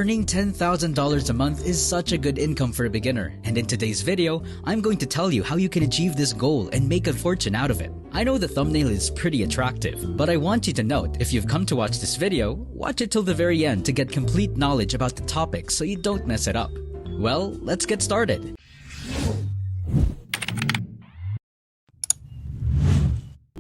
Earning $10,000 a month is such a good income for a beginner, and in today's video, I'm going to tell you how you can achieve this goal and make a fortune out of it. I know the thumbnail is pretty attractive, but I want you to note, if you've come to watch this video, watch it till the very end to get complete knowledge about the topic so you don't mess it up. Well, let's get started.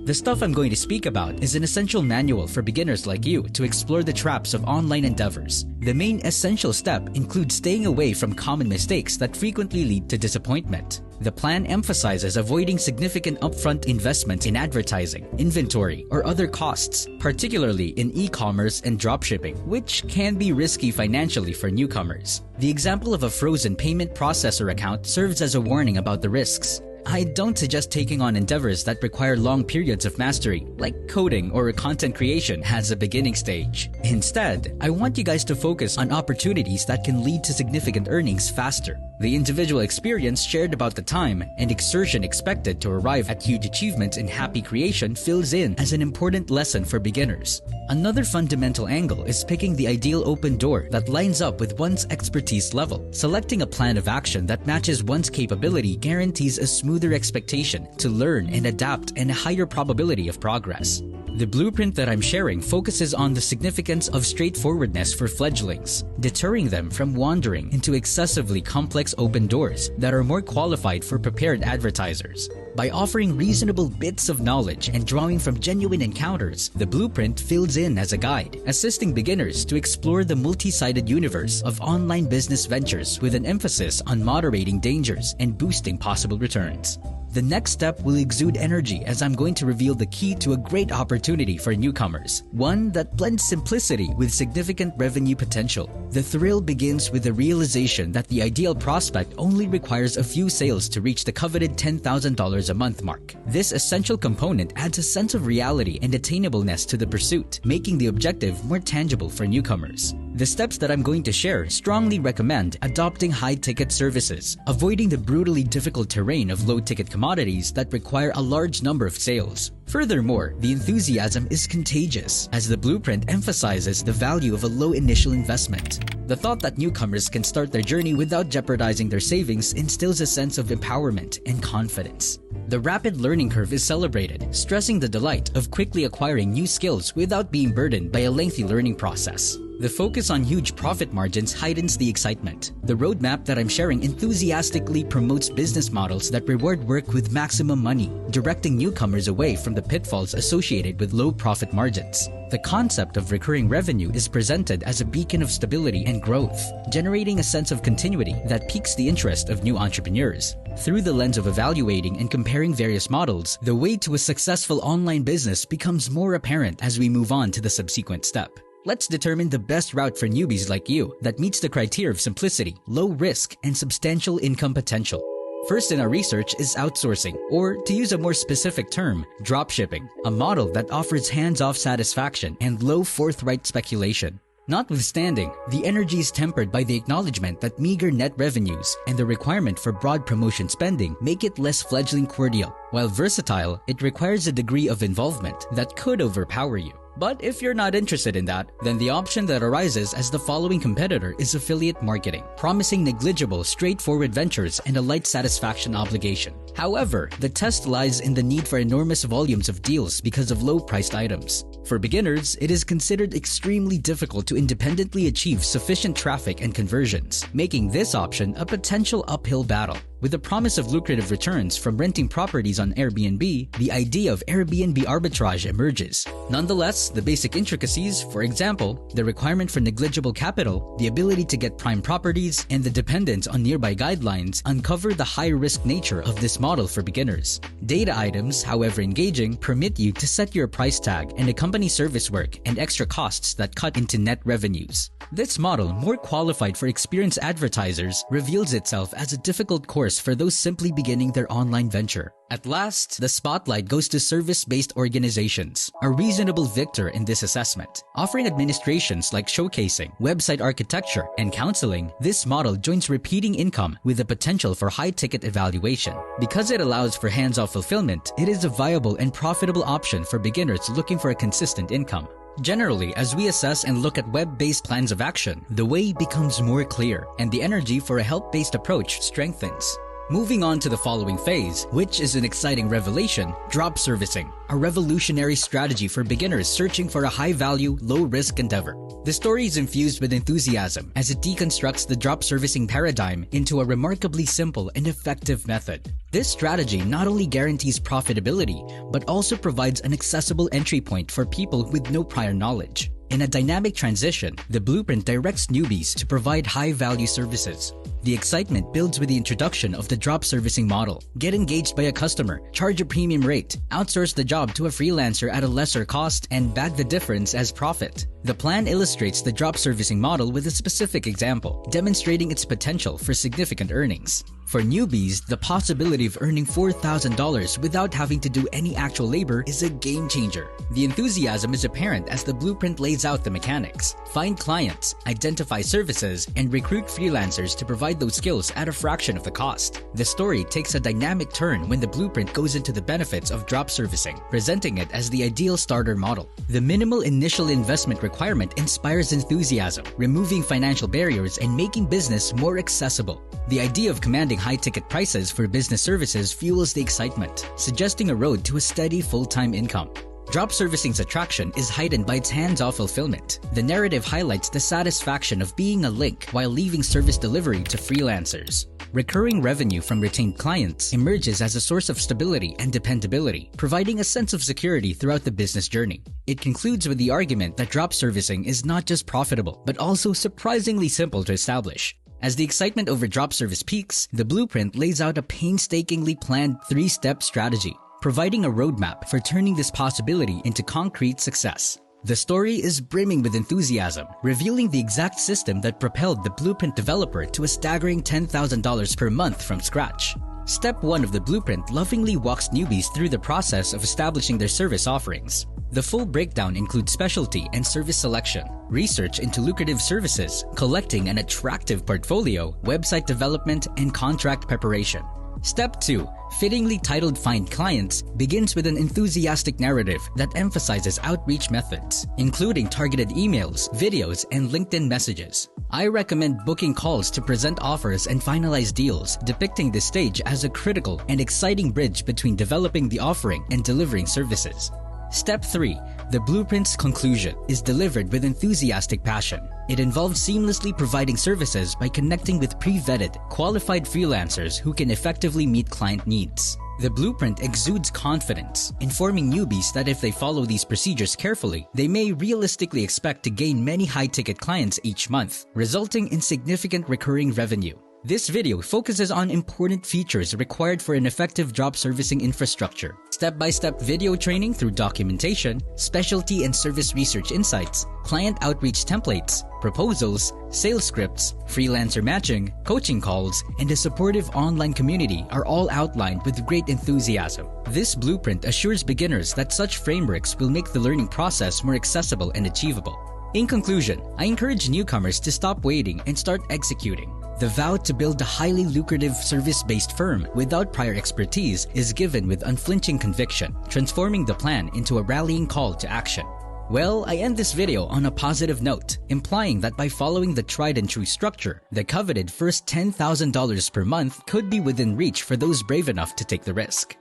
The stuff I'm going to speak about is an essential manual for beginners like you to explore the traps of online endeavors. The main essential step includes staying away from common mistakes that frequently lead to disappointment. The plan emphasizes avoiding significant upfront investments in advertising, inventory, or other costs, particularly in e-commerce and dropshipping, which can be risky financially for newcomers. The example of a frozen payment processor account serves as a warning about the risks. I don't suggest taking on endeavors that require long periods of mastery, like coding or content creation as a beginning stage. Instead, I want you guys to focus on opportunities that can lead to significant earnings faster. The individual experience shared about the time and exertion expected to arrive at huge achievements in happy creation fills in as an important lesson for beginners. Another fundamental angle is picking the ideal open door that lines up with one's expertise level. Selecting a plan of action that matches one's capability guarantees a smoother expectation to learn and adapt and a higher probability of progress. The blueprint that I'm sharing focuses on the significance of straightforwardness for fledglings, deterring them from wandering into excessively complex open doors that are more qualified for prepared advertisers. By offering reasonable bits of knowledge and drawing from genuine encounters, the blueprint fills in as a guide, assisting beginners to explore the multi-sided universe of online business ventures with an emphasis on moderating dangers and boosting possible returns. The next step will exude energy as I'm going to reveal the key to a great opportunity for newcomers, one that blends simplicity with significant revenue potential. The thrill begins with the realization that the ideal prospect only requires a few sales to reach the coveted $10,000 a month mark. This essential component adds a sense of reality and attainableness to the pursuit, making the objective more tangible for newcomers. The steps that I'm going to share strongly recommend adopting high-ticket services, avoiding the brutally difficult terrain of low-ticket commodities that require a large number of sales. Furthermore, the enthusiasm is contagious, as the blueprint emphasizes the value of a low initial investment. The thought that newcomers can start their journey without jeopardizing their savings instills a sense of empowerment and confidence. The rapid learning curve is celebrated, stressing the delight of quickly acquiring new skills without being burdened by a lengthy learning process. The focus on huge profit margins heightens the excitement. The roadmap that I'm sharing enthusiastically promotes business models that reward work with maximum money, directing newcomers away from the pitfalls associated with low profit margins. The concept of recurring revenue is presented as a beacon of stability and growth, generating a sense of continuity that piques the interest of new entrepreneurs. Through the lens of evaluating and comparing various models, the way to a successful online business becomes more apparent as we move on to the subsequent step. Let's determine the best route for newbies like you that meets the criteria of simplicity, low risk, and substantial income potential. First in our research is outsourcing, or to use a more specific term, dropshipping, a model that offers hands-off satisfaction and low forthright speculation. Notwithstanding, the energy is tempered by the acknowledgement that meager net revenues and the requirement for broad promotion spending make it less fledgling cordial. While versatile, it requires a degree of involvement that could overpower you. But if you're not interested in that, then the option that arises as the following competitor is affiliate marketing, promising negligible, straightforward ventures and a light satisfaction obligation. However, the test lies in the need for enormous volumes of deals because of low-priced items. For beginners, it is considered extremely difficult to independently achieve sufficient traffic and conversions, making this option a potential uphill battle. With the promise of lucrative returns from renting properties on Airbnb, the idea of Airbnb arbitrage emerges. Nonetheless, the basic intricacies, for example, the requirement for negligible capital, the ability to get prime properties, and the dependence on nearby guidelines uncover the high-risk nature of this model for beginners. Data items, however engaging, permit you to set your price tag and accompany service work and extra costs that cut into net revenues. This model, more qualified for experienced advertisers, reveals itself as a difficult course for those simply beginning their online venture. At last, the spotlight goes to service-based organizations, a reasonable victor in this assessment. Offering administrations like showcasing, website architecture, and counseling, this model joins repeating income with the potential for high-ticket evaluation. Because it allows for hands-off fulfillment, it is a viable and profitable option for beginners looking for a consistent income. Generally, as we assess and look at web-based plans of action, the way becomes more clear and the energy for a help-based approach strengthens. Moving on to the following phase, which is an exciting revelation, drop servicing, a revolutionary strategy for beginners searching for a high-value, low-risk endeavor. The story is infused with enthusiasm as it deconstructs the drop servicing paradigm into a remarkably simple and effective method. This strategy not only guarantees profitability, but also provides an accessible entry point for people with no prior knowledge. In a dynamic transition, the blueprint directs newbies to provide high-value services. The excitement builds with the introduction of the drop servicing model. Get engaged by a customer, charge a premium rate, outsource the job to a freelancer at a lesser cost, and bag the difference as profit. The plan illustrates the drop servicing model with a specific example, demonstrating its potential for significant earnings. For newbies, the possibility of earning $4,000 without having to do any actual labor is a game changer. The enthusiasm is apparent as the blueprint lays out the mechanics. Find clients, identify services, and recruit freelancers to provide those skills at a fraction of the cost. The story takes a dynamic turn when the blueprint goes into the benefits of drop servicing, presenting it as the ideal starter model. The minimal initial investment requirement inspires enthusiasm, removing financial barriers and making business more accessible. The idea of commanding high-ticket prices for business services fuels the excitement, suggesting a road to a steady full-time income. Drop servicing's attraction is heightened by its hands-off fulfillment. The narrative highlights the satisfaction of being a link while leaving service delivery to freelancers. Recurring revenue from retained clients emerges as a source of stability and dependability, providing a sense of security throughout the business journey. It concludes with the argument that drop servicing is not just profitable, but also surprisingly simple to establish. As the excitement over drop service peaks, the blueprint lays out a painstakingly planned 3-step strategy, providing a roadmap for turning this possibility into concrete success. The story is brimming with enthusiasm, revealing the exact system that propelled the blueprint developer to a staggering $10,000 per month from scratch. Step 1 of the blueprint lovingly walks newbies through the process of establishing their service offerings. The full breakdown includes specialty and service selection, research into lucrative services, collecting an attractive portfolio, website development, and contract preparation. Step 2, fittingly titled Find Clients, begins with an enthusiastic narrative that emphasizes outreach methods, including targeted emails, videos, and LinkedIn messages. I recommend booking calls to present offers and finalize deals, depicting this stage as a critical and exciting bridge between developing the offering and delivering services. Step 3, the blueprint's conclusion, is delivered with enthusiastic passion. It involves seamlessly providing services by connecting with pre-vetted, qualified freelancers who can effectively meet client needs. The blueprint exudes confidence, informing newbies that if they follow these procedures carefully, they may realistically expect to gain many high-ticket clients each month, resulting in significant recurring revenue. This video focuses on important features required for an effective drop servicing infrastructure, step-by-step video training through documentation, specialty and service research insights, client outreach templates, proposals, sales scripts, freelancer matching, coaching calls, and a supportive online community are all outlined with great enthusiasm. This blueprint assures beginners that such frameworks will make the learning process more accessible and achievable. In conclusion, I encourage newcomers to stop waiting and start executing. The vow to build a highly lucrative service-based firm without prior expertise is given with unflinching conviction, transforming the plan into a rallying call to action. Well, I end this video on a positive note, implying that by following the tried and true structure, the coveted first $10,000 per month could be within reach for those brave enough to take the risk.